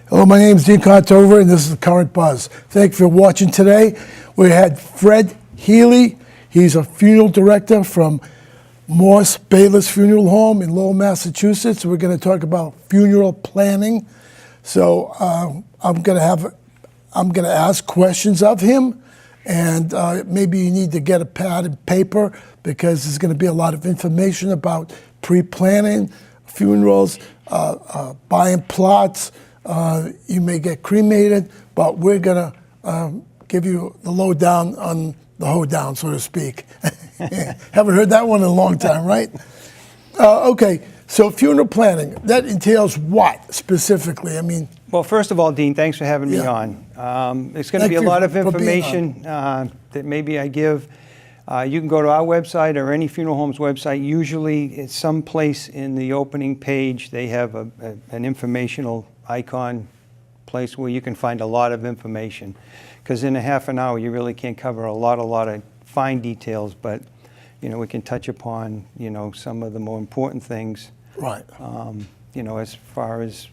Hello, my name is Dean Contover, and this is the Current Buzz. Thank you for watching today. We had Fred Healey. He's a funeral director from Morse Bayless Funeral Home in Lowell, Massachusetts. We're going to talk about funeral planning. So I'm going to ask questions of him, and maybe you need to get a pad and paper because there's going to be a lot of information about pre-planning funerals, buying plots. You may get cremated, but we're going to give you the lowdown on the hoedown, so to speak. Haven't heard that one in a long time, right? Okay, so funeral planning, that entails what specifically? I mean, well, first of all, Dean, thanks for having me on. It's going to be a lot of information that maybe I give. You can go to our website or any funeral home's website. Usually it's someplace in the opening page they have an informational icon place where you can find a lot of information. Because in a half an hour you really can't cover a lot of fine details, but we can touch upon some of the more important things. Right. As far as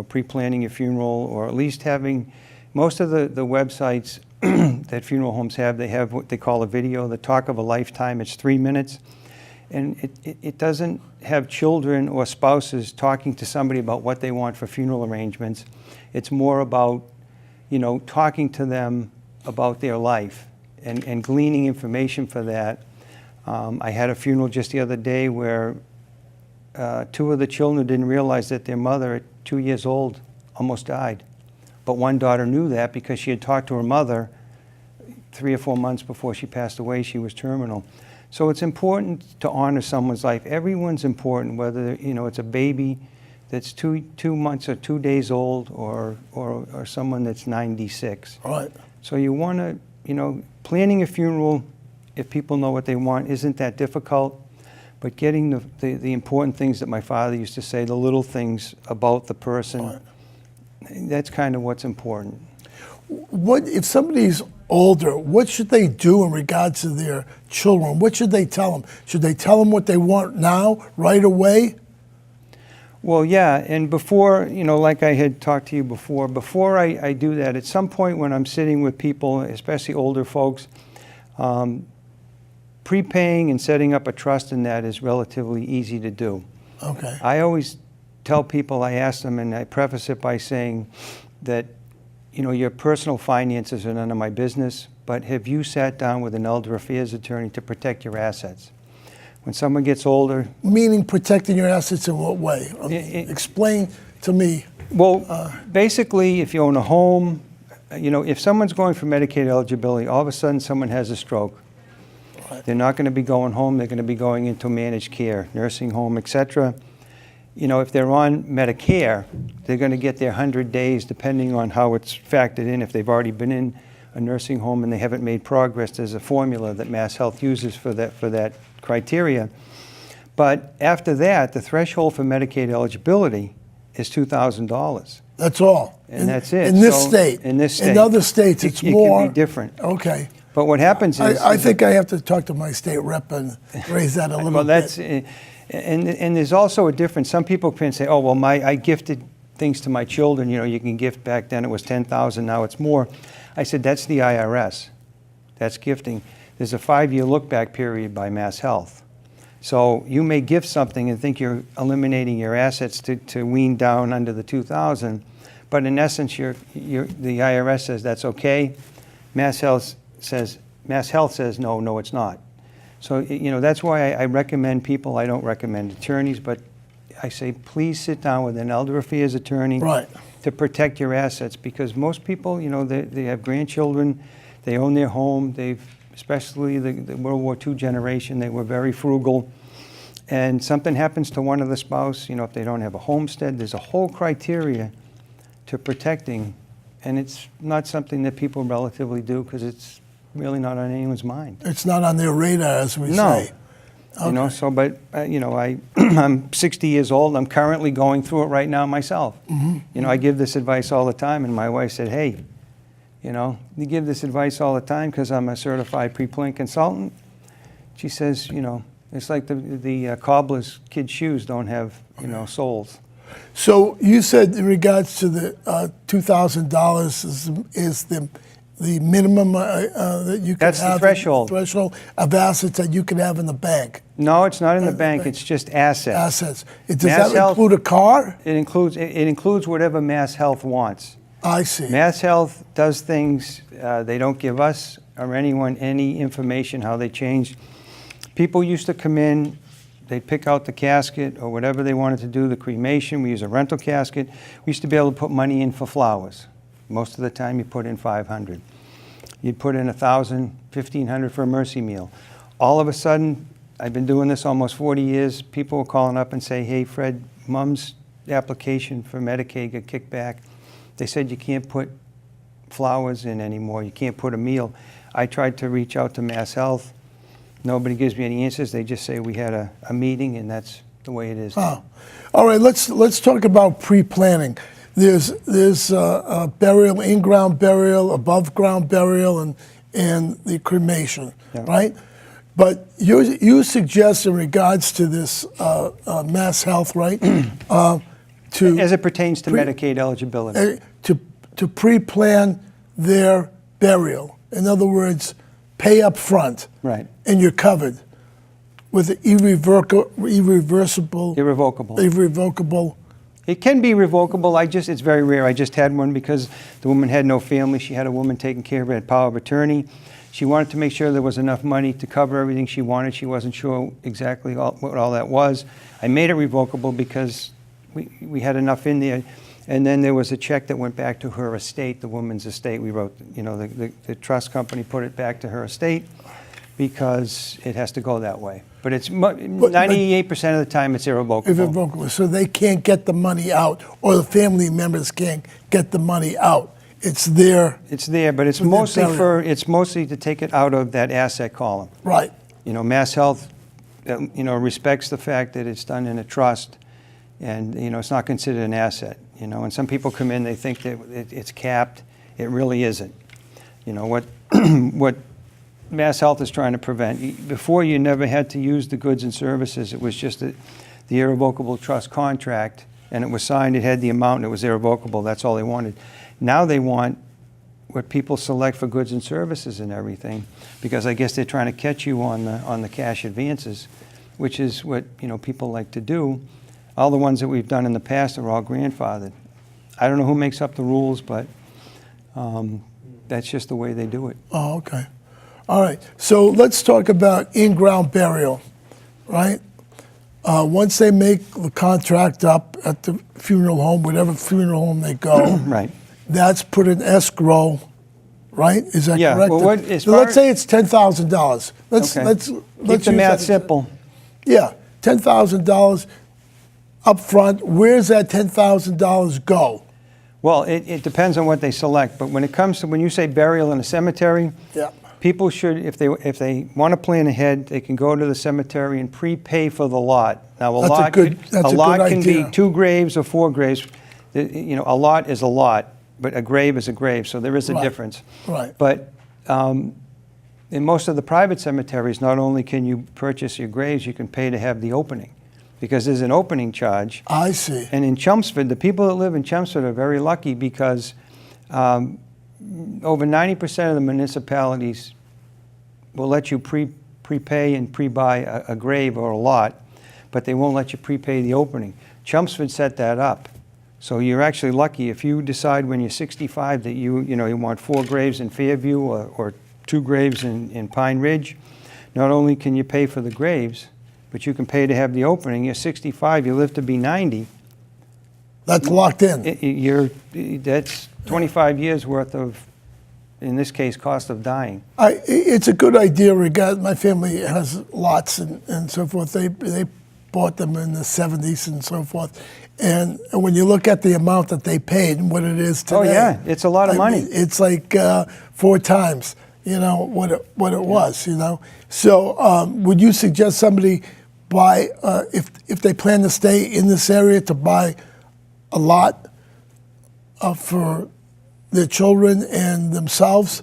pre-planning your funeral, or at least having most of the websites that funeral homes have, they have what they call a video, the talk of a lifetime. It's 3 minutes. And it doesn't have children or spouses talking to somebody about what they want for funeral arrangements. It's more about, talking to them about their life and gleaning information for that. I had a funeral just the other day where 2 of the children didn't realize that their mother at 2 years old almost died. But one daughter knew that because she had talked to her mother 3 or 4 months before she passed away. She was terminal. So it's important to honor someone's life. Everyone's important, whether it's a baby that's 2 months or 2 days old, or someone that's 96. Right. So you want to, planning a funeral, if people know what they want, isn't that difficult. But getting the important things that my father used to say, the little things about the person, right, that's kind of what's important. What if somebody's older, what should they do in regards to their children? What should they tell them? Should they tell them what they want now, right away? Well, yeah, and before, like I had talked to you before I do that, at some point when I'm sitting with people, especially older folks, prepaying and setting up a trust in that is relatively easy to do. Okay. I always tell people, I ask them, and I preface it by saying that your personal finances are none of my business, but have you sat down with an elder affairs attorney to protect your assets? When someone gets older... Meaning protecting your assets in what way? Explain to me. Well, basically, if you own a home, if someone's going for Medicaid eligibility, all of a sudden someone has a stroke. Right. They're not going to be going home, they're going to be going into managed care, nursing home, etc. If they're on Medicare, they're going to get their 100 days, depending on how it's factored in. If they've already been in a nursing home and they haven't made progress, there's a formula that MassHealth uses for that criteria. But after that, the threshold for Medicaid eligibility is $2,000. That's all. And that's it. In this state. In this state. In other states, it's more. It can be different. Okay. But what happens is... I think I have to talk to my state rep and raise that a little bit. And there's also a difference. Some people can say, oh, well, I gifted things to my children. You can gift. Back then it was $10,000, now it's more. I said, that's the IRS. That's gifting. There's a 5-year look-back period by MassHealth. So you may gift something and think you're eliminating your assets to wean down under the $2,000, but in essence, the IRS says that's okay. MassHealth says no, it's not. So, that's why I recommend people. I don't recommend attorneys, but I say please sit down with an elder affairs attorney, right, to protect your assets, because most people, they have grandchildren, they own their home, especially the World War II generation, they were very frugal, and something happens to one of the spouse, if they don't have a homestead, there's a whole criteria to protecting, and it's not something that people relatively do because it's really not on anyone's mind. It's not on their radar, as we say. Okay. But I'm 60 years old. I'm currently going through it right now myself. Mm-hmm. I give this advice all the time, and my wife said, hey, you give this advice all the time because I'm a certified pre-plan consultant. She says, it's like the cobbler's kid's shoes don't have, soles. So you said in regards to the $2,000 is the minimum that you can That's have. the threshold. Threshold of assets that you can have in the bank. No, it's not in the bank. It's just assets. Assets. Does that include a car? It includes whatever MassHealth wants. I see. MassHealth does things. They don't give us or anyone any information how they change. People used to come in. They'd pick out the casket or whatever they wanted to do, the cremation. We use a rental casket. We used to be able to put money in for flowers. Most of the time you put in $500. You'd put in $1,000, $1,500 for a mercy meal. All of a sudden, I've been doing this almost 40 years, people were calling up and say, hey, Fred, Mom's application for Medicaid got kicked back. They said you can't put flowers in anymore. You can't put a meal. I tried to reach out to MassHealth. Nobody gives me any answers. They just say we had a meeting, and that's the way it is. Oh. All right, let's talk about pre-planning. There's burial, in-ground burial, above-ground burial, and the cremation, Yeah. right? But you suggest in regards to this MassHealth, right? As it pertains to Medicaid eligibility. To pre-plan their burial. In other words, pay up front. Right. And you're covered with an irreversible. Irrevocable. It can be revocable. It's very rare. I just had one because the woman had no family. She had a woman taking care of her, had power of attorney. She wanted to make sure there was enough money to cover everything she wanted. She wasn't sure exactly what all that was. I made it revocable because we had enough in there. And then there was a check that went back to her estate, the woman's estate. We wrote, the trust company put it back to her estate because it has to go that way. But it's 98% of the time it's irrevocable. Irrevocable. So they can't get the money out, or the family members can't get the money out. It's there. It's there, but it's mostly to take it out of that asset column. Right. MassHealth, respects the fact that it's done in a trust, and it's not considered an asset. And some people come in, they think that it's capped. It really isn't. What MassHealth is trying to prevent. Before, you never had to use the goods and services. It was just the irrevocable trust contract, and it was signed. It had the amount, and it was irrevocable. That's all they wanted. Now they want what people select for goods and services and everything, because I guess they're trying to catch you on the cash advances, which is what people like to do. All the ones that we've done in the past are all grandfathered. I don't know who makes up the rules, but that's just the way they do it. Oh, okay. All right. So let's talk about in-ground burial, right? Once they make the contract up at the funeral home, whatever funeral home they go, right. That's put in escrow, right? Is that correct? Well, so let's say it's $10,000. Let's keep the math simple. Yeah, $10,000 up front. Where's that $10,000 go? Well, it depends on what they select. But when it comes to when you say burial in a cemetery, yeah. People should, if they want to plan ahead, they can go to the cemetery and prepay for the lot. Now, a lot can be 2 graves or 4 graves. A lot is a lot, but a grave is a grave, so there is a difference. Right. But in most of the private cemeteries, not only can you purchase your graves, you can pay to have the opening, because there's an opening charge. I see. And in Chelmsford, the people that live in Chelmsford are very lucky because over 90% of the municipalities will let you prepay and pre-buy a grave or a lot, but they won't let you prepay the opening. Chelmsford set that up. So you're actually lucky if you decide when you're 65 that you want 4 graves in Fairview or 2 graves in Pine Ridge. Not only can you pay for the graves, but you can pay to have the opening. You're 65, you live to be 90. That's locked in. That's 25 years worth of, in this case, cost of dying. It's a good idea. My family has lots and so forth. They bought them in the 70s and so forth. And when you look at the amount that they paid and what it is today. Oh yeah, it's a lot of money. It's like 4 times, what it was, So would you suggest somebody buy, if they plan to stay in this area, to buy a lot for their children and themselves?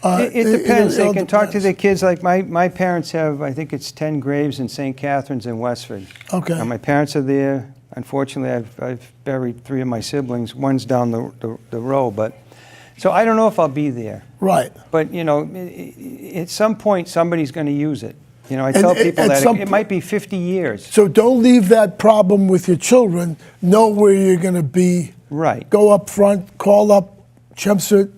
It depends. They can talk to their kids. Like my parents have, I think it's 10 graves in St. Catharines in Westford. Okay. My parents are there. unfortunately, I've buried 3 of my siblings. One's down the row, but so I don't know if I'll be there. Right. But at some point, somebody's going to use it. I tell people that it might be 50 years. So don't leave that problem with your children. Know where you're going to be. Right. Go up front. Call up Chelmsford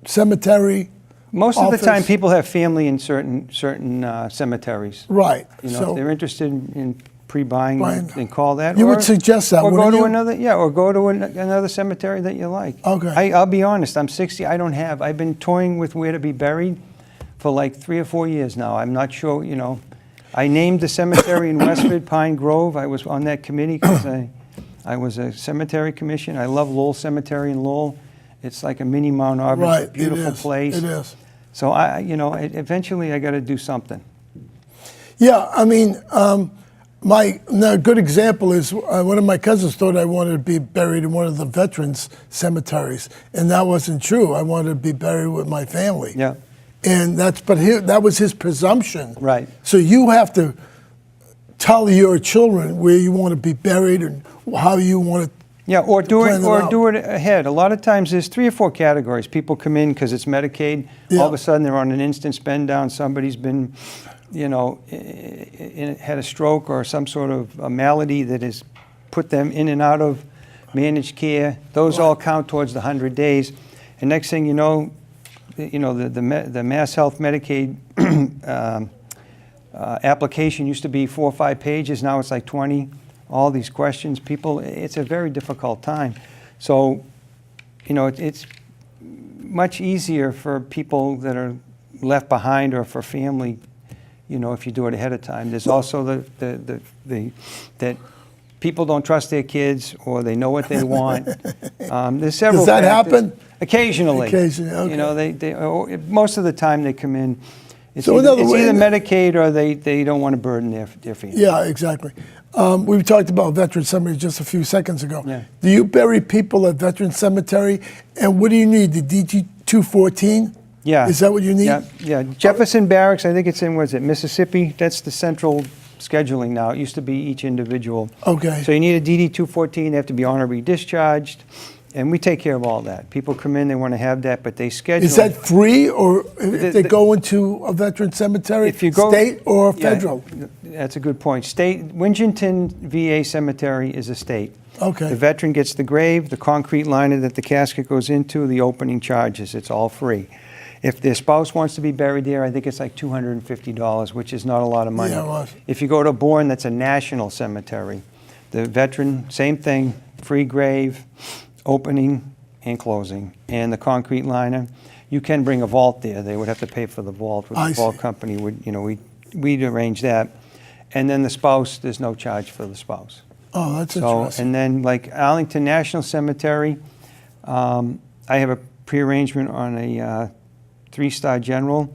Cemetery. Most of office. the time, people have family in certain cemeteries. Right. If they're interested in pre-buying, then call that. You would suggest that, or wouldn't go to you? another cemetery that you like. Okay. I'll be honest. I'm 60. I've been toying with where to be buried for like 3 or 4 years now. I'm not sure. I named the cemetery in Westford, Pine Grove. I was on that committee because I was a cemetery commission. I love Lowell Cemetery in Lowell. It's like a mini Mount Auburn. Right. It's a beautiful place. It is. So eventually I got to do something. Yeah, I mean, a good example is one of my cousins thought I wanted to be buried in one of the veterans cemeteries, and that wasn't true. I wanted to be buried with my family. Yeah. And that was his presumption. Right. So you have to tell your children where you want to be buried and how you want to. Yeah, or do plan it ahead. A lot of times there's 3 or 4 categories. People come in because it's Medicaid. Yeah. All of a sudden they're on an instant spend down. Somebody's been, had a stroke or some sort of a malady that has put them in and out of managed care. Those all count towards the 100 days. And next thing you know, the MassHealth Medicaid application used to be 4 or 5 pages. Now it's like 20. All these questions, it's a very difficult time. So, it's much easier for people that are left behind or for family, if you do it ahead of time. There's also that people don't trust their kids or they know what they want. There's several. Does that factors. happen? Occasionally. Occasionally, okay. They most of the time they come in. It's So in either, other it's words- either Medicaid or they don't want to burden their family. Yeah, exactly. We talked about Veteran Cemetery just a few seconds ago. Yeah. Do you bury people at Veteran Cemetery? And what do you need? The DG 214? Yeah. Is that what you need? Yeah. Jefferson Barracks, I think it's in, Mississippi? That's the central scheduling now. It used to be each individual. Okay. So you need a DD 214, they have to be honorably discharged, and we take care of all that. People come in, they want to have that, but they schedule. Is that free, or if they go into a Veteran Cemetery, if you go, state or yeah, federal? That's a good point. Wingenton VA Cemetery is a state. Okay. The veteran gets the grave, the concrete liner that the casket goes into, the opening charges. It's all free. If their spouse wants to be buried there, I think it's like $250, which is not a lot of money. Yeah, it was. If you go to Bourne, that's a national cemetery. The veteran, same thing, free grave, opening and closing, and the concrete liner. You can bring a vault there. They would have to pay for the vault. With the vault company would, we'd arrange that. And then the spouse, there's no charge for the spouse. Oh, that's interesting. And then like Arlington National Cemetery, I have a prearrangement on a 3-star general,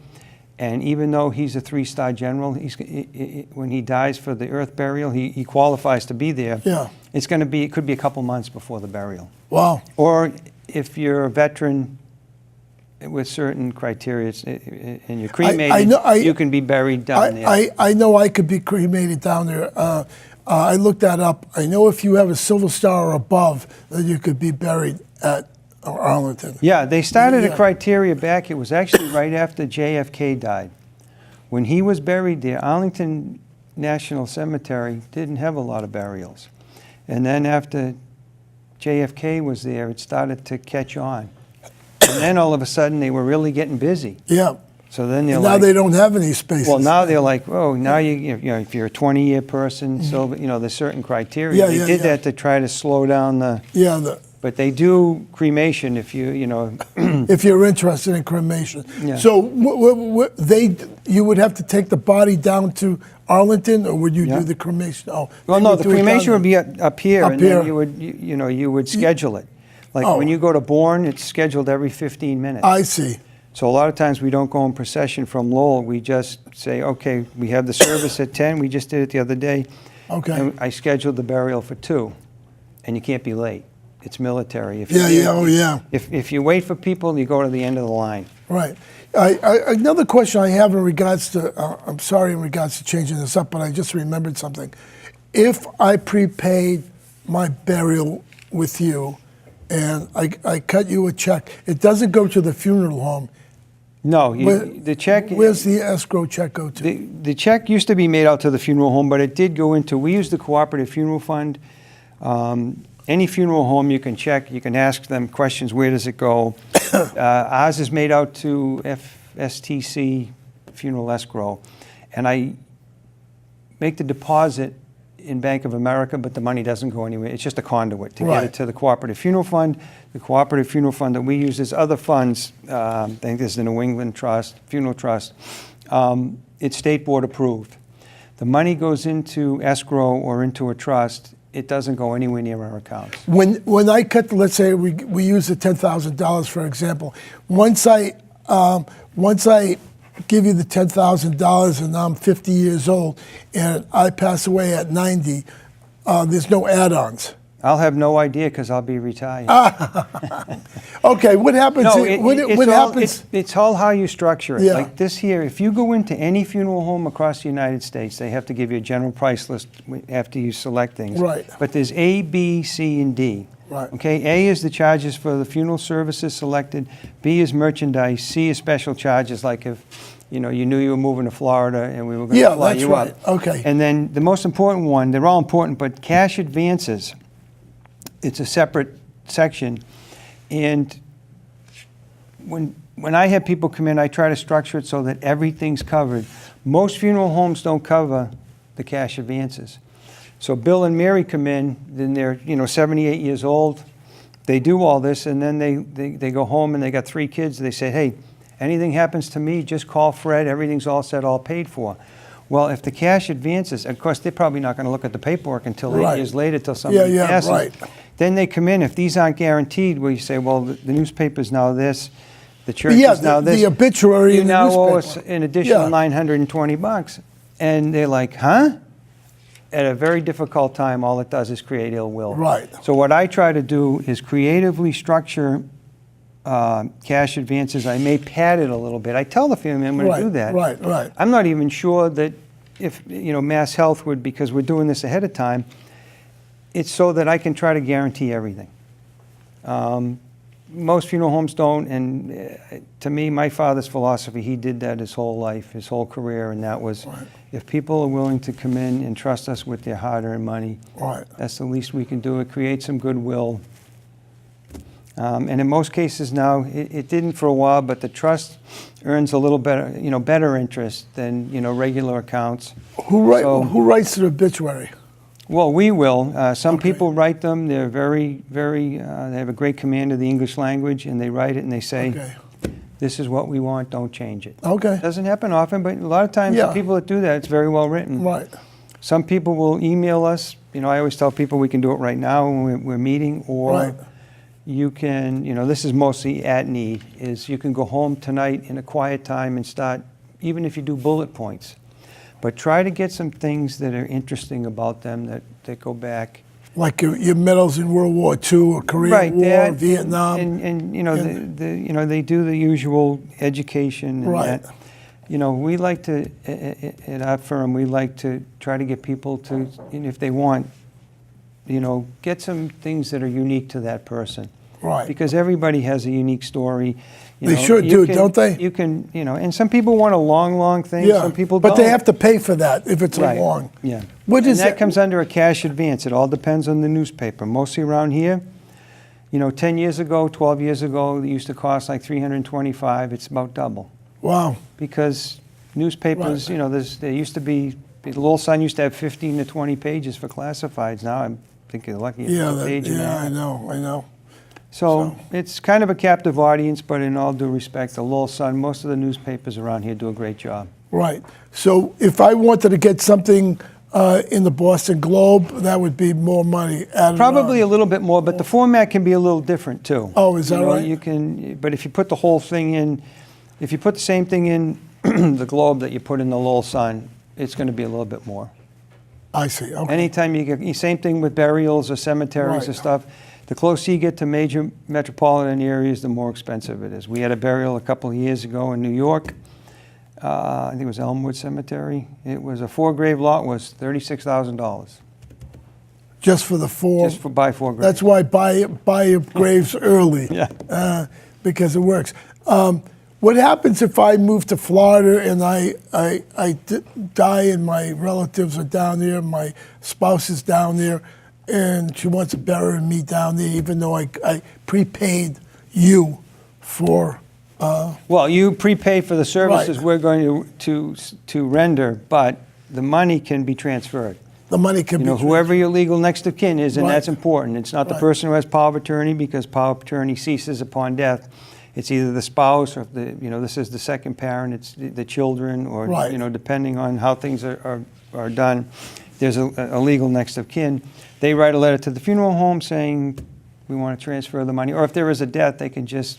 and even though he's a 3-star general, when he dies for the earth burial, he qualifies to be there. Yeah. It could be a couple months before the burial. Wow. Or if you're a veteran with certain criteria and you're cremated, you can be buried down there. I know I could be cremated down there. I looked that up. I know if you have a Silver Star or above, then you could be buried at Arlington. Yeah, they started a criteria back. It was actually right after JFK died. When he was buried there, Arlington National Cemetery didn't have a lot of burials. And then after JFK was there, it started to catch on. And then all of a sudden, they were really getting busy. Yeah. So then they're And now they don't have any spaces. well, now they're like, oh, now if you're a 20-year person, so there's certain criteria. Yeah, they yeah, did yeah. that to try to slow down the. Yeah. But they do cremation if you know. If you're interested in cremation. Yeah. So you would have to take the body down to Arlington, or would you Yeah. do the cremation? Oh, Well, they no, would the do it down cremation there. would be up here, Up and here. then you would schedule it. Like Oh. when you go to Bourne, it's scheduled every 15 minutes. I see. So a lot of times we don't go in procession from Lowell. We just say, okay, we have the service at 10. We just did it the other day. Okay. And I scheduled the burial for 2, and you can't be late. It's military. If you wait for people, you go to the end of the line. Right. Another question I have in regards to, I'm sorry in regards to changing this up, but I just remembered something. if I prepaid my burial with you and I cut you a check, it doesn't go to the funeral home. No, Where- the check. Where's the escrow check go to? The check used to be made out to the funeral home, but it did go into, we use the cooperative funeral fund. Any funeral home you can check, you can ask them questions, where does it go? Ours is made out to FSTC Funeral Escrow. And I make the deposit in Bank of America, but the money doesn't go anywhere. It's just a conduit to get Right. it to the cooperative funeral fund. The cooperative funeral fund that we use is other funds. I think there's the New England Trust, Funeral Trust. It's state board approved. The money goes into escrow or into a trust. It doesn't go anywhere near our accounts. When I cut, let's say we use the $10,000 for example. Once I give you the $10,000 and I'm 50 years old and I pass away at 90, there's no add-ons. I'll have no idea because I'll be retired. Okay, what happens? No, what happens? it's all how you structure it. Yeah. Like this here, if you go into any funeral home across the United States, they have to give you a general price list after you select things. Right. But there's A, B, C, and D. Right. Okay, A is the charges for the funeral services selected. B is merchandise. C is special charges, like if you knew you were moving to Florida and we were going to fly that's you right. up. Okay. And then the most important one, they're all important, but cash advances, it's a separate section. And when I have people come in, I try to structure it so that everything's covered. Most funeral homes don't cover the cash advances. So Bill and Mary come in, then they're 78 years old. They do all this, and then they go home and they got 3 kids. They say, hey, anything happens to me, just call Fred. Everything's all set, all paid for. Well, if the cash advances, of course, they're probably not going to look at the paperwork until 8 years later, till somebody passes. Right. Then they come in. If these aren't guaranteed, where you say, well, the newspaper's now this, the church is now this. The obituary you in the now newspaper. owe us an additional $920. And they're like, huh? At a very difficult time, all it does is create ill will. Right. So what I try to do is creatively structure cash advances. I may pad it a little bit. I tell the family I'm going to do that. Right. I'm not even sure that if, MassHealth would, because we're doing this ahead of time, it's so that I can try to guarantee everything. Most funeral homes don't, and to me, my father's philosophy, he did that his whole life, his whole career, and that was, if people are willing to come in and trust us with their hard-earned money, that's the least we can do. It creates some goodwill. And in most cases now, it didn't for a while, but the trust earns a little better, better interest than, regular accounts. Who writes the obituary? Well, we will. Some people write them. They're very, very, they have a great command of the English language, and they write it and they say, this is what we want, don't change it. Okay. Doesn't happen often, but a lot of times the people that do that, it's very well written. Right. Some people will email us. I always tell people we can do it right now when we're meeting, or you can, this is mostly at need, is you can go home tonight in a quiet time and start, even if you do bullet points. But try to get some things that are interesting about them that go back. Like your medals in World War II, or Korean War, Vietnam. And they do the usual education and that. We like to, at our firm, we like to try to get people to, if they want, get some things that are unique to that person. Right. Because everybody has a unique story. They sure do, don't they? You can, and some people want a long thing. Yeah. Some people but don't. they have to pay for that if it's a long. Yeah. What is that comes under a cash advance. It all depends on the newspaper. Mostly around here, 10 years ago, 12 years ago, it used to cost like $325. It's about double. Wow. Because newspapers, there used to be, the Little Sun used to have 15 to 20 pages for classifieds. Now I think you're lucky it's a page and a half. I know. So it's kind of a captive audience, but in all due respect, the Little Sun, most of the newspapers around here do a great job. Right. So if I wanted to get something in the Boston Globe, that would be more money added Probably on. a little bit more, but the format can be a little different too. Oh, is that right? You can, but if you put the whole thing in, if you put the same thing in the Globe that you put in the Little Sun, it's going to be a little bit more. I see. Okay. Anytime you get, same thing with burials or cemeteries or stuff. The closer you get to major metropolitan areas, the more expensive it is. We had a burial a couple of years ago in New York. I think it was Elmwood Cemetery. It was a 4-grave lot, was $36,000. Just for the four. Just for buy 4 graves. That's why buy your graves early. Yeah. Because it works. What happens if I move to Florida and I die and my relatives are down there, my spouse is down there, and she wants to bury me down there, even though I prepaid you for. Well, you prepay for the services Right. we're going to render, but the money can be transferred. The money can You be. know, whoever your legal next of kin is, and Right. that's important. It's not the Right. person who has power of attorney, because power of attorney ceases upon death. It's either the spouse, or if this is the second parent, it's the children, or, Right. depending on how things are done, there's a legal next of kin. They write a letter to the funeral home saying, we want to transfer the money. Or if there is a death, they can just,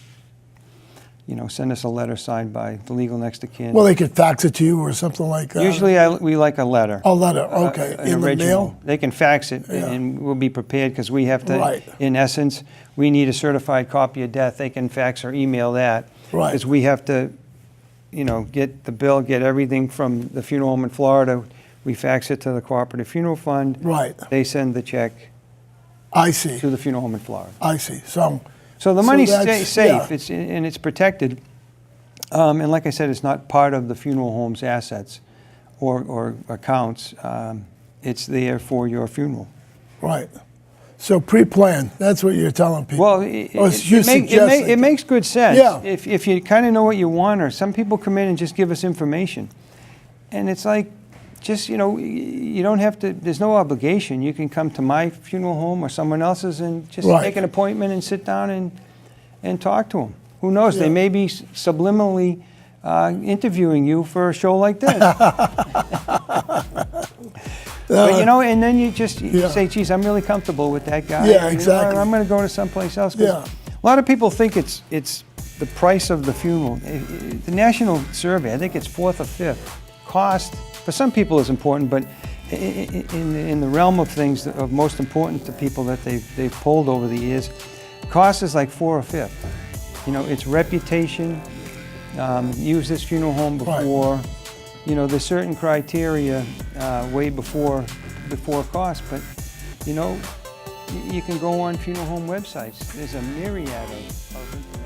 send us a letter signed by the legal next of kin. Well, they could fax it to you or something like that. Usually we like a letter. A letter, okay. An In the original. mail? They can fax it, Yeah. and we'll be prepared, because we have to, Right. in essence, we need a certified copy of death. They can fax or email that. Right. Because we have to, get the bill, get everything from the funeral home in Florida. We fax it to the Cooperative Funeral Fund. Right. They send the check I see. to the funeral home in Florida. I see. So So the money's that's- safe, yeah. and it's protected. And like I said, it's not part of the funeral home's assets or accounts. It's there for your funeral. right. So pre-plan. That's what you're telling people. Well, Or it suggesting. makes good sense. Yeah. If you kind of know what you want, or some people come in and just give us information. And it's like, just, you don't have to, there's no obligation. You can come to my funeral home or someone else's and just Right. make an appointment and sit down and talk to them. Who knows? Yeah. They may be subliminally interviewing you for a show like this. But, and then you just Yeah. say, geez, I'm really comfortable with that guy. Yeah, exactly. I'm going to go to someplace else. 'Cause Yeah. A lot of people think it's the price of the funeral. The national survey, I think it's 4th or 5th. Cost, for some people, is important, but in the realm of things that are most important to people that they've polled over the years, cost is like 4th or 5th. It's reputation. Use this funeral home before. There's certain criteria way before cost, but you can go on funeral home websites. There's a myriad of information.